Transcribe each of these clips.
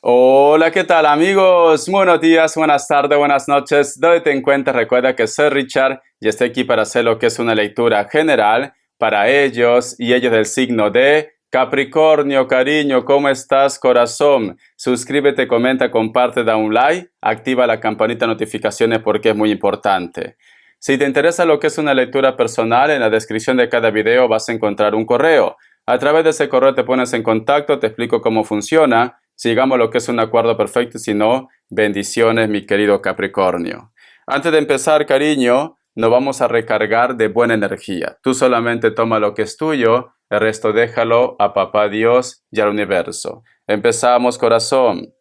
Hola, ¿qué tal amigos? Buenos días, buenas tardes, buenas noches. Donde te encuentres, recuerda que soy Richard y estoy aquí para hacer lo que es una lectura general para ellos y ellos del signo de Capricornio. Cariño, ¿cómo estás, corazón? Suscríbete, comenta, comparte, da un like, activa la campanita de notificaciones porque es muy importante. Si te interesa lo que es una lectura personal, en la descripción de cada video vas a encontrar un correo. A través de ese correo te pones en contacto, te explico cómo funciona. Sigamos lo que es un acuerdo perfecto, y si no, bendiciones, mi querido Capricornio. Antes de empezar, cariño, nos vamos a recargar de buena energía. Tú solamente toma lo que es tuyo, el resto déjalo a Papá Dios y al universo. Empezamos, corazón.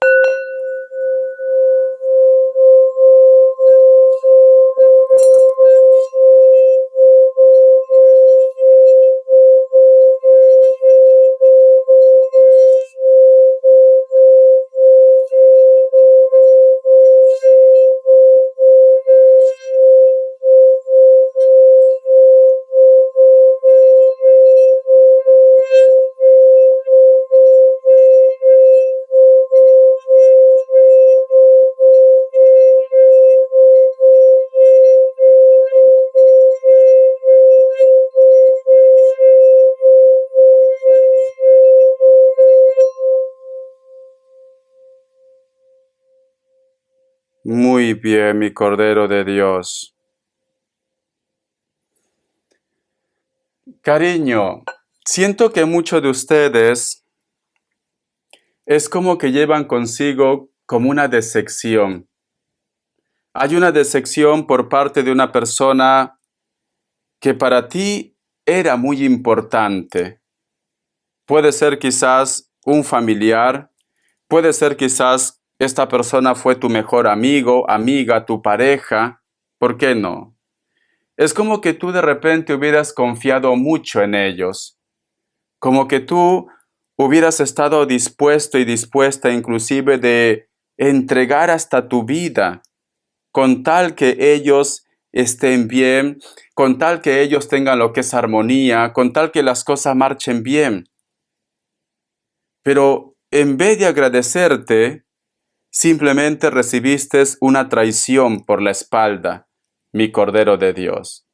Muy bien, mi Cordero de Dios. Cariño, siento que muchos de ustedes es como que llevan consigo como una decepción. Hay una decepción por parte de una persona que para ti era muy importante. Puede ser quizás un familiar, puede ser quizás esta persona fue tu mejor amigo, amiga, tu pareja. ¿Por qué no? Es como que tú de repente hubieras confiado mucho en ellos, como que tú hubieras estado dispuesto y dispuesta inclusive de entregar hasta tu vida con tal que ellos estén bien, con tal que ellos tengan lo que es armonía, con tal que las cosas marchen bien. Pero en vez de agradecerte, simplemente recibiste una traición por la espalda, mi Cordero de Dios.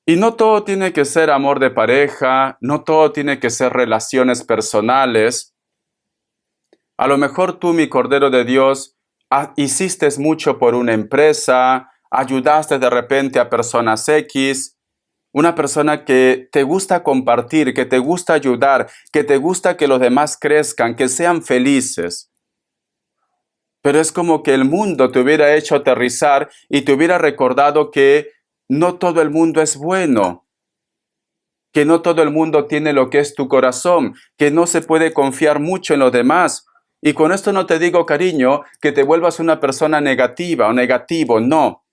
Y no todo tiene que ser amor de pareja, no todo tiene que ser relaciones personales. A lo mejor tú, mi Cordero de Dios, hiciste mucho por una empresa, ayudaste de repente a personas X, una persona que te gusta compartir, que te gusta ayudar, que te gusta que los demás crezcan, que sean felices. Pero es como que el mundo te hubiera hecho aterrizar y te hubiera recordado que no todo el mundo es bueno, que no todo el mundo tiene lo que es tu corazón, que no se puede confiar mucho en los demás. Y con esto no te digo, cariño, que te vuelvas una persona negativa o negativo, no.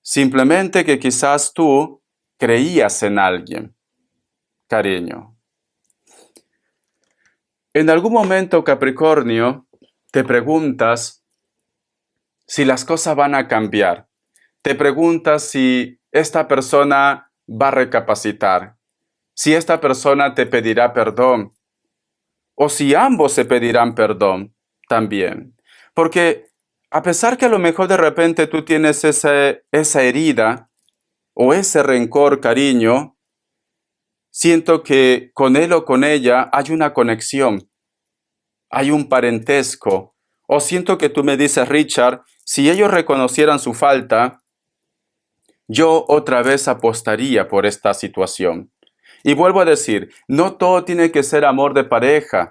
Simplemente que quizás tú creías en alguien, cariño. En algún momento, Capricornio, te preguntas si las cosas van a cambiar. Te preguntas si esta persona va a recapacitar, si esta persona te pedirá perdón, o si ambos se pedirán perdón también. Porque a pesar que a lo mejor de repente tú tienes esa herida o ese rencor, cariño, siento que con él o con ella hay una conexión, hay un parentesco. O siento que tú me dices, Richard, si ellos reconocieran su falta, yo otra vez apostaría por esta situación. Y vuelvo a decir, no todo tiene que ser amor de pareja.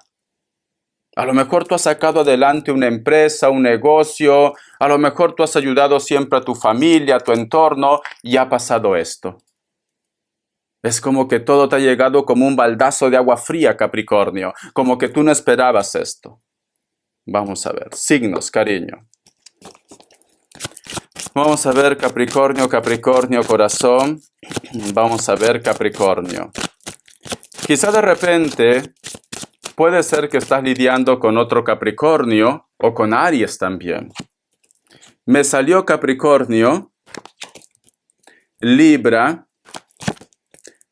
A lo mejor tú has sacado adelante una empresa, un negocio, a lo mejor tú has ayudado siempre a tu familia, a tu entorno, y ha pasado esto. Es como que todo te ha llegado como un baldazo de agua fría, Capricornio, como que tú no esperabas esto. Vamos a ver, signos, cariño. Vamos a ver, Capricornio, Capricornio, corazón. Vamos a ver, Capricornio. Quizá de repente puede ser que estás lidiando con otro Capricornio o con Aries también. Me salió Capricornio, Libra,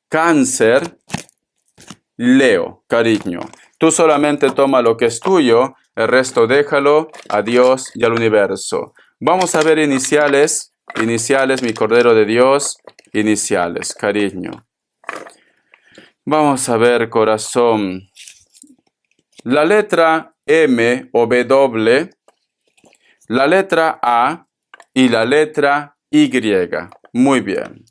Cáncer, Leo, cariño. Tú solamente toma lo que es tuyo, el resto déjalo a Dios y al universo. Vamos a ver iniciales, mi Cordero de Dios, iniciales, cariño. Vamos a ver, corazón. La letra M o W, la letra A y la letra Y. Muy bien.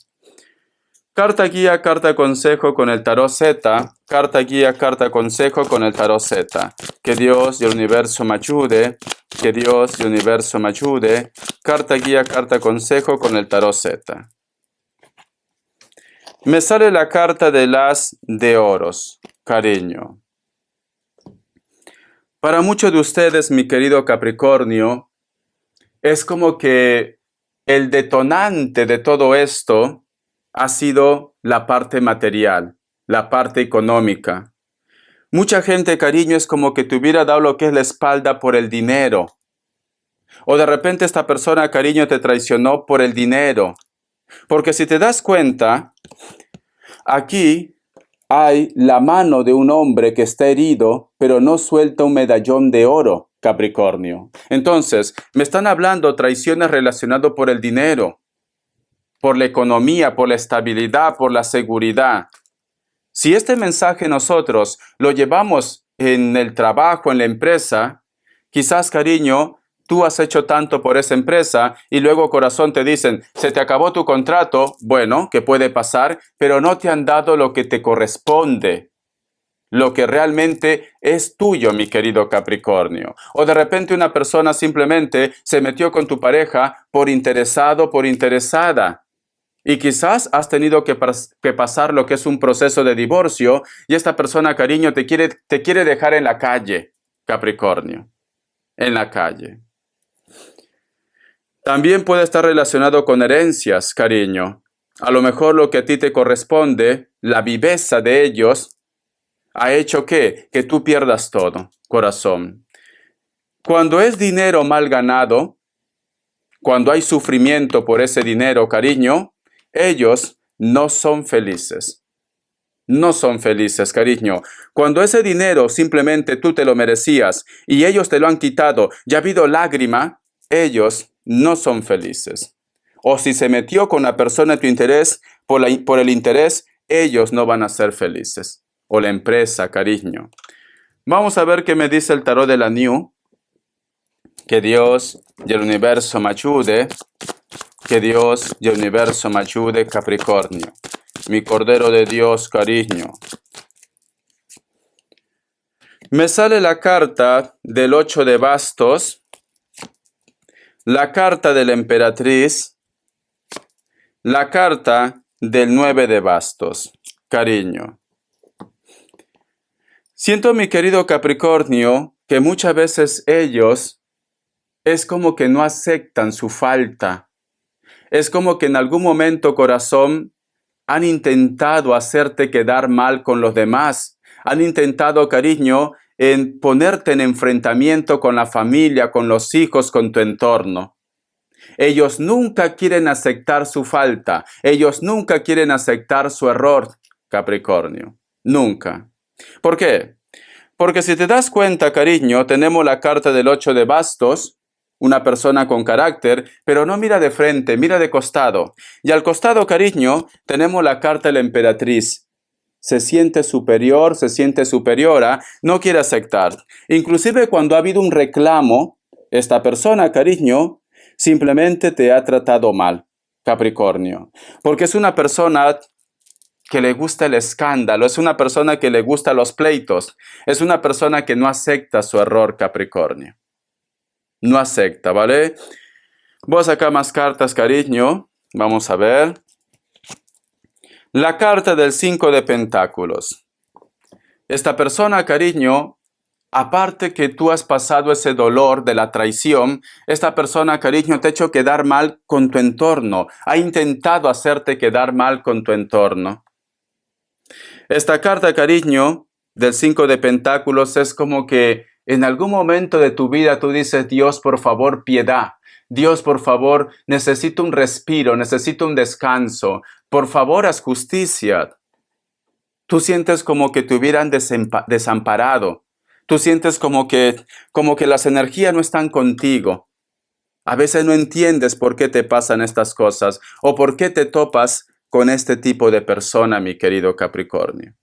Carta guía, carta consejo con el tarot Z. Carta guía, carta consejo con el tarot Z. Que Dios y el universo me ayude. Que Dios y el universo me ayude. Carta guía, carta consejo con el tarot Z. Me sale la carta de las de oros, cariño. Para muchos de ustedes, mi querido Capricornio, es como que el detonante de todo esto ha sido la parte material, la parte económica. Mucha gente, cariño, es como que te hubiera dado lo que es la espalda por el dinero. O de repente esta persona, cariño, te traicionó por el dinero. Porque si te das cuenta, aquí hay la mano de un hombre que está herido, pero no suelta un medallón de oro, Capricornio. Entonces, me están hablando traiciones relacionadas por el dinero, por la economía, por la estabilidad, por la seguridad. Si este mensaje nosotros lo llevamos en el trabajo, en la empresa, quizás, cariño, tú has hecho tanto por esa empresa y luego, corazón, te dicen, se te acabó tu contrato. Bueno, que puede pasar, pero no te han dado lo que te corresponde, lo que realmente es tuyo, mi querido Capricornio. O de repente una persona simplemente se metió con tu pareja por interesado, por interesada. Y quizás has tenido que pasar lo que es un proceso de divorcio y esta persona, cariño, te quiere dejar en la calle, Capricornio, en la calle. También puede estar relacionado con herencias, cariño. A lo mejor lo que a ti te corresponde, la viveza de ellos, ha hecho que tú pierdas todo, corazón. Cuando es dinero mal ganado, cuando hay sufrimiento por ese dinero, cariño, ellos no son felices. No son felices, cariño. Cuando ese dinero simplemente tú te lo merecías y ellos te lo han quitado y ha habido lágrima, ellos no son felices. O si se metió con la persona de tu interés, por el interés, ellos no van a ser felices. O la empresa, cariño. Vamos a ver qué me dice el tarot de la New. Que Dios y el universo me ayude. Que Dios y el universo me ayude, Capricornio. Mi Cordero de Dios, cariño. Me sale la carta del 8 de bastos, la carta de la emperatriz, la carta del 9 de bastos, cariño. Siento, mi querido Capricornio, que muchas veces ellos es como que no aceptan su falta. Es como que en algún momento, corazón, han intentado hacerte quedar mal con los demás. Han intentado, cariño, en ponerte en enfrentamiento con la familia, con los hijos, con tu entorno. Ellos nunca quieren aceptar su falta. Ellos nunca quieren aceptar su error, Capricornio. Nunca. ¿Por qué? Porque si te das cuenta, cariño, tenemos la carta del 8 de bastos, una persona con carácter, pero no mira de frente, mira de costado. Y al costado, cariño, tenemos la carta de la emperatriz. Se siente superior, se siente superiora, no quiere aceptar. Inclusive cuando ha habido un reclamo, esta persona, cariño, simplemente te ha tratado mal, Capricornio. Porque es una persona que le gusta el escándalo, es una persona que le gusta los pleitos, es una persona que no acepta su error, Capricornio. No acepta, ¿vale? Voy a sacar más cartas, cariño. Vamos a ver. La carta del 5 de pentáculos. Esta persona, cariño, aparte que tú has pasado ese dolor de la traición, esta persona, cariño, te ha hecho quedar mal con tu entorno. Ha intentado hacerte quedar mal con tu entorno. Esta carta, cariño, del 5 de pentáculos es como que en algún momento de tu vida tú dices, Dios, por favor, piedad. Dios, por favor, necesito un respiro, necesito un descanso. Por favor, haz justicia. Tú sientes como que te hubieran desamparado. Tú sientes como que las energías no están contigo. A veces no entiendes por qué te pasan estas cosas o por qué te topas con este tipo de persona, mi querido Capricornio.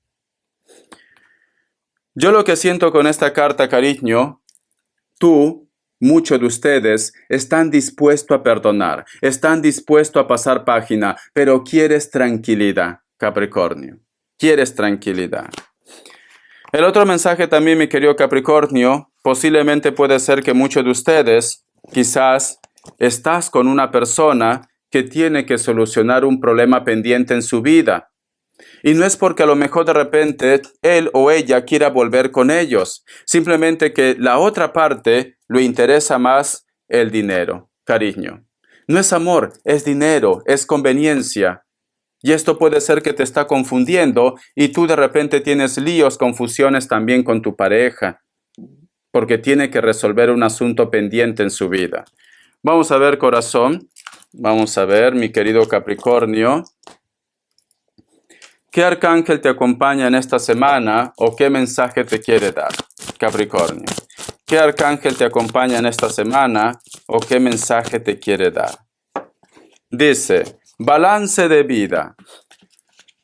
Yo lo que siento con esta carta, cariño, tú, muchos de ustedes, están dispuestos a perdonar, están dispuestos a pasar página, pero quieres tranquilidad, Capricornio. Quieres tranquilidad. El otro mensaje también, mi querido Capricornio, posiblemente puede ser que muchos de ustedes, quizás, estás con una persona que tiene que solucionar un problema pendiente en su vida. Y no es porque a lo mejor de repente él o ella quiera volver con ellos. Simplemente que la otra parte le interesa más el dinero, cariño. No es amor, es dinero, es conveniencia. Y esto puede ser que te está confundiendo y tú de repente tienes líos, confusiones también con tu pareja, porque tiene que resolver un asunto pendiente en su vida. Vamos a ver, corazón. Vamos a ver, mi querido Capricornio. ¿Qué arcángel te acompaña en esta semana o qué mensaje te quiere dar, Capricornio? ¿Qué arcángel te acompaña en esta semana o qué mensaje te quiere dar? Dice, balance de vida.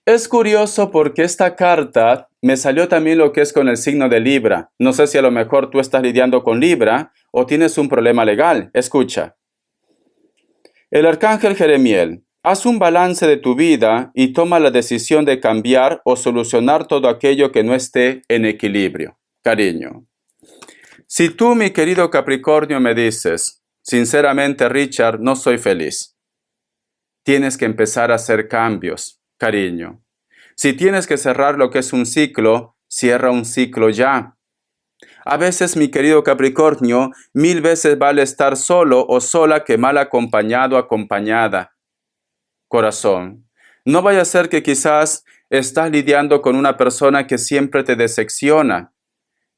Es curioso porque esta carta me salió también lo que es con el signo de Libra. No sé si a lo mejor tú estás lidiando con Libra o tienes un problema legal. Escucha. El arcángel Jeremiel. Haz un balance de tu vida y toma la decisión de cambiar o solucionar todo aquello que no esté en equilibrio. Cariño, si tú, mi querido Capricornio, me dices, sinceramente, Richard, no soy feliz. Tienes que empezar a hacer cambios, cariño. Si tienes que cerrar lo que es un ciclo, cierra un ciclo ya. A veces, mi querido Capricornio, 1000 veces vale estar solo o sola que mal acompañado o acompañada. Corazón, no vaya a ser que quizás estás lidiando con una persona que siempre te decepciona,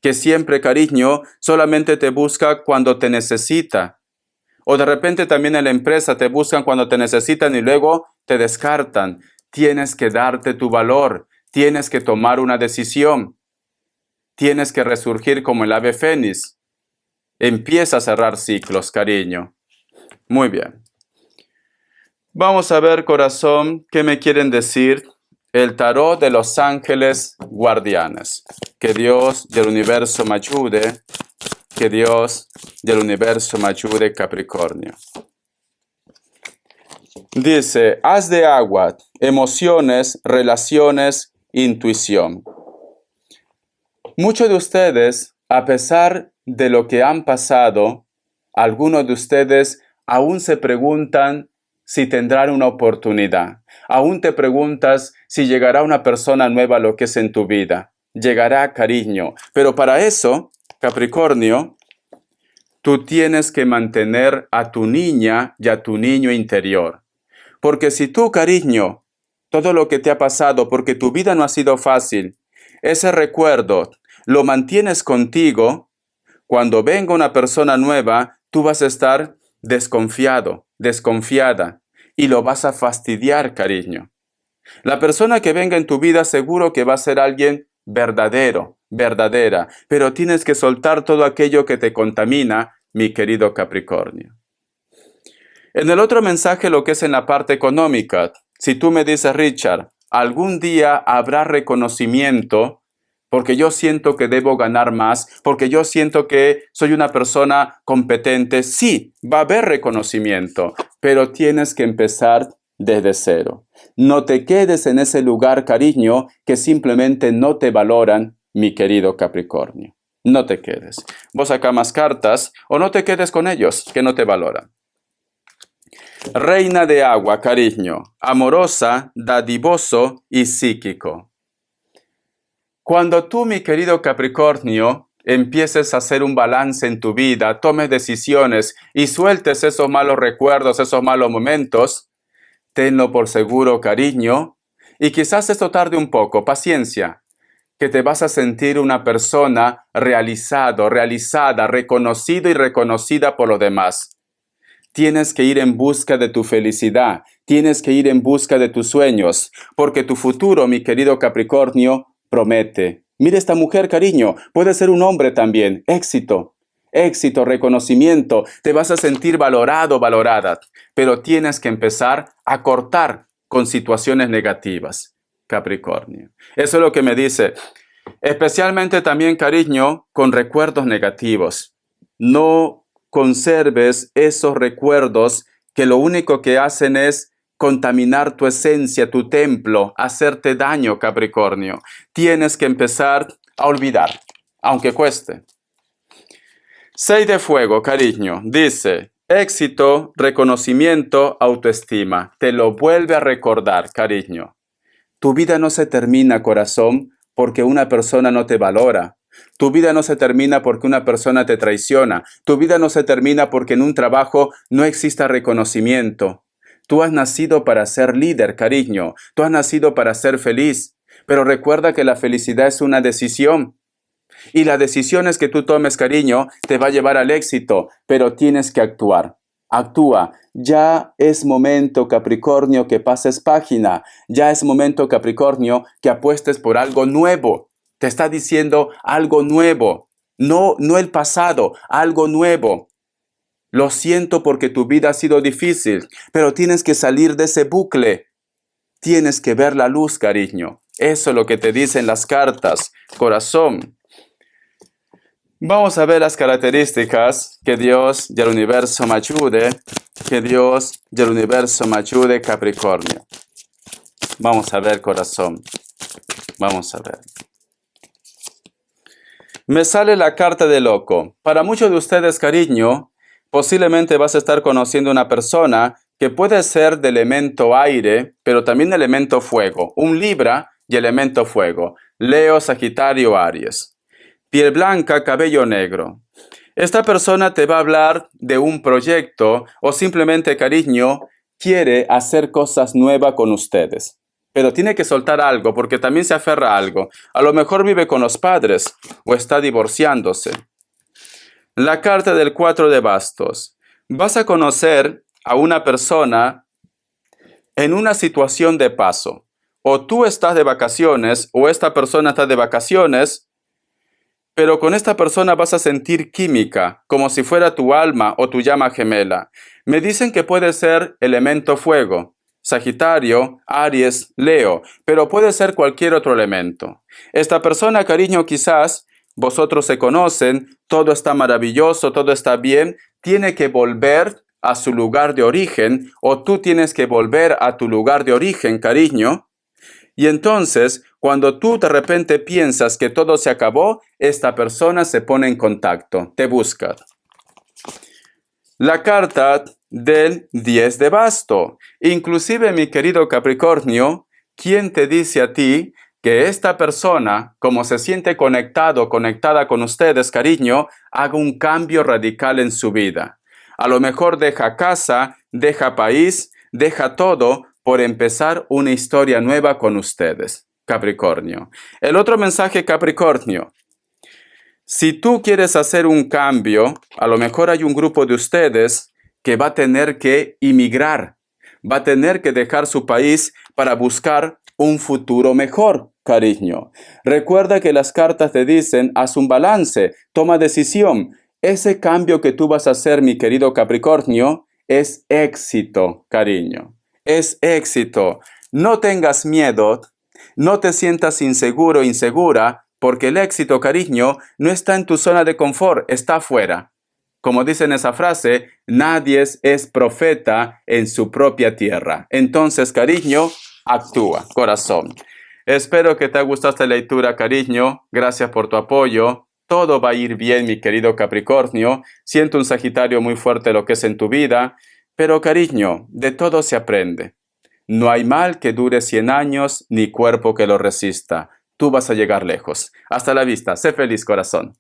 que siempre, cariño, solamente te busca cuando te necesita. O de repente también en la empresa te buscan cuando te necesitan y luego te descartan. Tienes que darte tu valor, tienes que tomar una decisión, tienes que resurgir como el ave fénix. Empieza a cerrar ciclos, cariño. Muy bien. Vamos a ver, corazón, qué me quieren decir el tarot de los ángeles guardianes. Que Dios del universo me ayude, que Dios del universo me ayude, Capricornio. Dice, haz de agua, emociones, relaciones, intuición. Muchos de ustedes, a pesar de lo que han pasado, algunos de ustedes aún se preguntan si tendrán una oportunidad. Aún te preguntas si llegará una persona nueva a lo que es en tu vida. Llegará, cariño. Pero para eso, Capricornio, tú tienes que mantener a tu niña y a tu niño interior. Porque si tú, cariño, todo lo que te ha pasado, porque tu vida no ha sido fácil, ese recuerdo lo mantienes contigo, cuando venga una persona nueva, tú vas a estar desconfiado, desconfiada, y lo vas a fastidiar, cariño. La persona que venga en tu vida seguro que va a ser alguien verdadero, verdadera, pero tienes que soltar todo aquello que te contamina, mi querido Capricornio. En el otro mensaje, lo que es en la parte económica, si tú me dices, Richard, algún día habrá reconocimiento porque yo siento que debo ganar más, porque yo siento que soy una persona competente. Sí, va a haber reconocimiento, pero tienes que empezar desde cero. No te quedes en ese lugar, cariño, que simplemente no te valoran, mi querido Capricornio. No te quedes. Vos saca más cartas o no te quedes con ellos, que no te valoran. Reina de agua, cariño, amorosa, dadivoso y psíquico. Cuando tú, mi querido Capricornio, empieces a hacer un balance en tu vida, tomes decisiones y sueltes esos malos recuerdos, esos malos momentos, tenlo por seguro, cariño, y quizás esto tarde un poco, paciencia, que te vas a sentir una persona realizado, realizada, reconocido y reconocida por los demás. Tienes que ir en busca de tu felicidad. Tienes que ir en busca de tus sueños. Porque tu futuro, mi querido Capricornio, promete. Mira esta mujer, cariño. Puede ser un hombre también. Éxito. Éxito, reconocimiento. Te vas a sentir valorado, valorada. Pero tienes que empezar a cortar con situaciones negativas, Capricornio. Eso es lo que me dice. Especialmente también, cariño, con recuerdos negativos. No conserves esos recuerdos que lo único que hacen es contaminar tu esencia, tu templo, hacerte daño, Capricornio. Tienes que empezar a olvidar, aunque cueste. 6 de fuego, cariño, dice, éxito, reconocimiento, autoestima. Te lo vuelve a recordar, cariño. Tu vida no se termina, corazón, porque una persona no te valora. Tu vida no se termina porque una persona te traiciona. Tu vida no se termina porque en un trabajo no exista reconocimiento. Tú has nacido para ser líder, cariño. Tú has nacido para ser feliz. Pero recuerda que la felicidad es una decisión. Y las decisiones que tú tomes, cariño, te va a llevar al éxito. Pero tienes que actuar. Actúa. Ya es momento, Capricornio, que pases página. Ya es momento, Capricornio, que apuestes por algo nuevo. Te está diciendo algo nuevo. No el pasado, algo nuevo. Lo siento porque tu vida ha sido difícil, pero tienes que salir de ese bucle. Tienes que ver la luz, cariño. Eso es lo que te dicen las cartas, corazón. Vamos a ver las características. Que Dios y el universo me ayude. Que Dios y el universo me ayude, Capricornio. Vamos a ver, corazón. Vamos a ver. Me sale la carta de loco. Para muchos de ustedes, cariño, posiblemente vas a estar conociendo una persona que puede ser de elemento aire, pero también de elemento fuego. Un Libra y elemento fuego. Leo, Sagitario, Aries. Piel blanca, cabello negro. Esta persona te va a hablar de un proyecto o simplemente, cariño, quiere hacer cosas nuevas con ustedes. Pero tiene que soltar algo porque también se aferra a algo. A lo mejor vive con los padres o está divorciándose. La carta del 4 de bastos. Vas a conocer a una persona en una situación de paso. O tú estás de vacaciones o esta persona está de vacaciones, pero con esta persona vas a sentir química, como si fuera tu alma o tu llama gemela. Me dicen que puede ser elemento fuego, Sagitario, Aries, Leo, pero puede ser cualquier otro elemento. Esta persona, cariño, quizás vosotros se conocen, todo está maravilloso, todo está bien, tiene que volver a su lugar de origen, o tú tienes que volver a tu lugar de origen, cariño. Y entonces, cuando tú de repente piensas que todo se acabó, esta persona se pone en contacto, te busca. La carta del 10 de basto. Inclusive, mi querido Capricornio, ¿quién te dice a ti que esta persona, como se siente conectado, conectada con ustedes, cariño, haga un cambio radical en su vida? A lo mejor deja casa, deja país, deja todo por empezar una historia nueva con ustedes, Capricornio. El otro mensaje, Capricornio. Si tú quieres hacer un cambio, a lo mejor hay un grupo de ustedes que va a tener que emigrar, va a tener que dejar su país para buscar un futuro mejor, cariño. Recuerda que las cartas te dicen, haz un balance, toma decisión. Ese cambio que tú vas a hacer, mi querido Capricornio, es éxito, cariño. Es éxito. No tengas miedo, no te sientas inseguro, insegura, porque el éxito, cariño, no está en tu zona de confort, está afuera. Como dice en esa frase, nadie es profeta en su propia tierra. Entonces, cariño, actúa, corazón. Espero que te haya gustado esta lectura, cariño. Gracias por tu apoyo. Todo va a ir bien, mi querido Capricornio. Siento un Sagitario muy fuerte lo que es en tu vida. Pero, cariño, de todo se aprende. No hay mal que dure 100 años, ni cuerpo que lo resista. Tú vas a llegar lejos. Hasta la vista. Sé feliz, corazón.